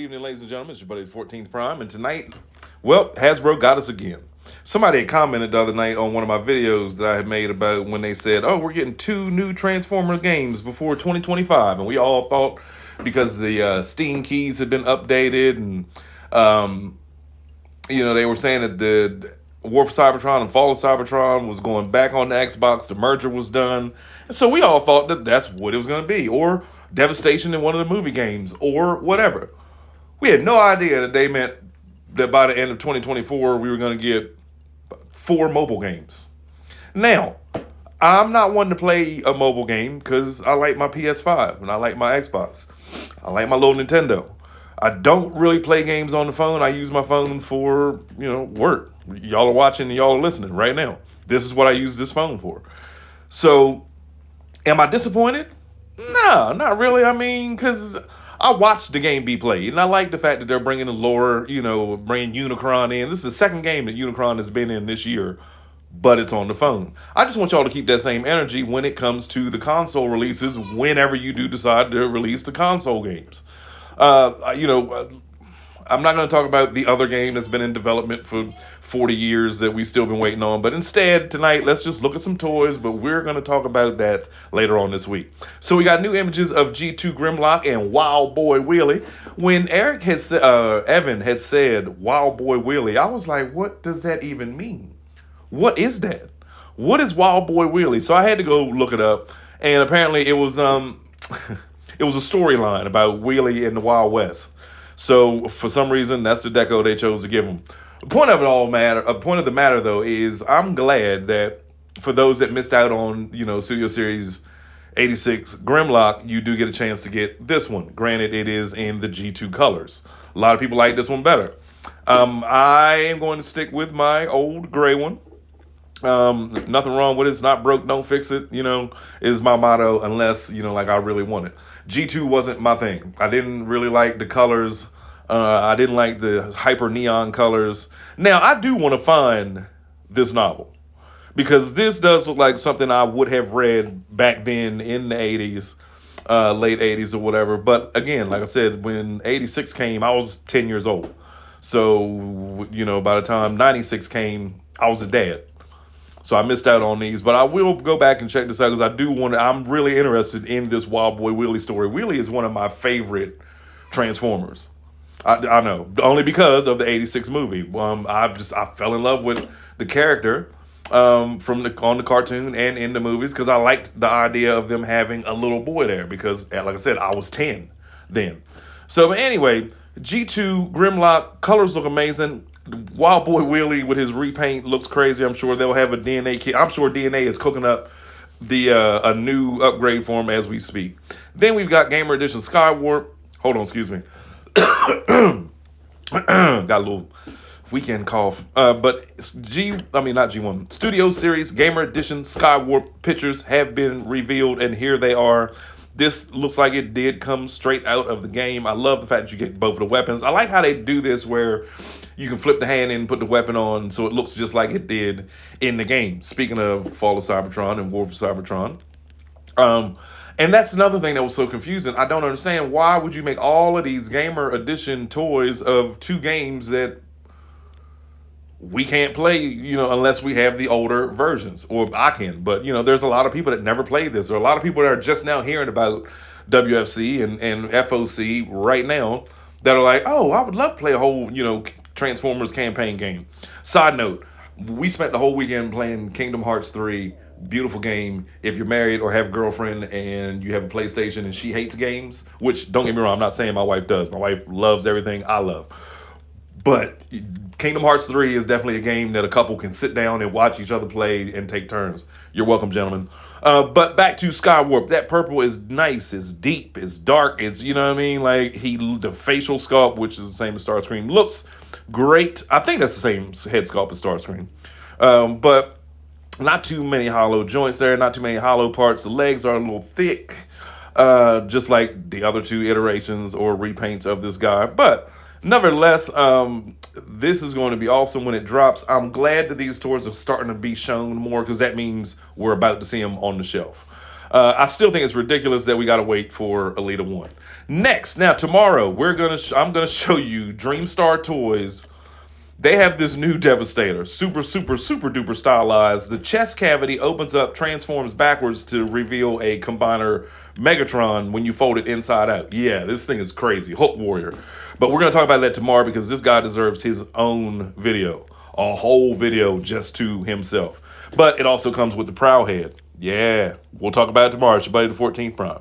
evening, ladies and gentlemen. It's your buddy, 14th Prime, and tonight, well, Hasbro got us again. Somebody had commented the other night on one of my videos that I had made about when they said, oh, we're getting 2 new Transformers games before 2025, and we all thought because the Steam keys had been updated, and, they were saying that the War for Cybertron and Fall of Cybertron was going back on the Xbox, the merger was done, and so we all thought that that's what it was going to be, or Devastation in one of the movie games, or whatever. We had no idea that they meant that by the end of 2024, we were going to get 4 mobile games. Now, I'm not one to play a mobile game because I like my PS5 and I like my Xbox. I like my little Nintendo. I don't really play games on the phone. I use my phone for, work. Y'all are watching and y'all are listening right now. This is what I use this phone for. So, am I disappointed? No, not really. I mean, because I watched the game be played, and I like the fact that they're bringing the lore, bringing UNICRON in. This is the second game that UNICRON has been in this year, but it's on the phone. I just want y'all to keep that same energy when it comes to the console releases, whenever you do decide to release the console games. I'm not going to talk about the other game that's been in development for 40 years that we've still been waiting on. But instead, tonight, let's just look at some toys. But we're going to talk about that later on this week. So we got new images of G2 Grimlock and Wild Boy Wheelie. When Evan had said Wild Boy Wheelie, I was like, what does that even mean? What is that? What is Wild Boy Wheelie? So I had to go look it up. And apparently it was it was a storyline about Wheelie in the Wild West. So for some reason, that's the deco they chose to give him. The point of the matter though is I'm glad that for those that missed out on Studio Series 86 Grimlock, you do get a chance to get this one. Granted, it is in the G2 colors. A lot of people like this one better. I am going to stick with my old gray one. Nothing wrong with it. It's not broke, don't fix it, is my motto, unless, I really want it. G2 wasn't my thing. I didn't really like the colors. I didn't like the hyper neon colors. Now, I do want to find this novel because this does look like something I would have read back then in the 80s, late 80s or whatever. But again, like I said, when 86 came, I was 10 years old. So, by the time 96 came, I was a dad. So I missed out on these, but I will go back and check this out because I'm really interested in this Wild Boy Wheelie story. Wheelie is one of my favorite Transformers. I know, only because of the 86 movie. I fell in love with the character on the cartoon and in the movies because I liked the idea of them having a little boy there because, like I said, I was 10 then. So anyway, G2 Grimlock, colors look amazing. Wild Boy Wheelie with his repaint looks crazy. I'm sure they'll have a DNA kit. I'm sure DNA is cooking up a new upgrade for him as we speak. Then we've got Gamer Edition Skywarp. Hold on, excuse me. Got a little weekend cough. But not G1. Studio Series Gamer Edition Skywarp pictures have been revealed, and here they are. This looks like it did come straight out of the game. I love the fact that you get both of the weapons. I like how they do this where you can flip the hand in and put the weapon on so it looks just like it did in the game. Speaking of Fall of Cybertron and War for Cybertron. And that's another thing that was so confusing. I don't understand. Why would you make all of these Gamer Edition toys of 2 games that we can't play, unless we have the older versions, or I can. But, there's a lot of people that never played this, or a lot of people that are just now hearing about WFC and FOC right now that are like, oh, I would love to play a whole, Transformers campaign game. Side note, we spent the whole weekend playing Kingdom Hearts 3. Beautiful game. If you're married or have a girlfriend and you have a PlayStation and she hates games, which, don't get me wrong, I'm not saying my wife does. My wife loves everything I love. But Kingdom Hearts 3 is definitely a game that a couple can sit down and watch each other play and take turns. You're welcome, gentlemen. But back to Skywarp. That purple is nice. It's deep. It's dark. It's, like the facial sculpt, which is the same as Starscream, looks great. I think that's the same head sculpt as Starscream. But not too many hollow joints there. Not too many hollow parts. The legs are a little thick, just like the other 2 iterations or repaints of this guy. But nevertheless, this is going to be awesome when it drops. I'm glad that these toys are starting to be shown more because that means we're about to see them on the shelf. I still think it's ridiculous that we got to wait for Elita 1. Next, now tomorrow I'm gonna show you Dreamstar Toys. They have this new Devastator, super duper stylized. The chest cavity opens up, transforms backwards to reveal a combiner Megatron when you fold it inside out. Yeah, this thing is crazy. Hulk Warrior. But we're going to talk about that tomorrow because this guy deserves his own video. A whole video just to himself. But it also comes with the Prowl Head. Yeah, we'll talk about it tomorrow. It's your buddy, the 14th Prime.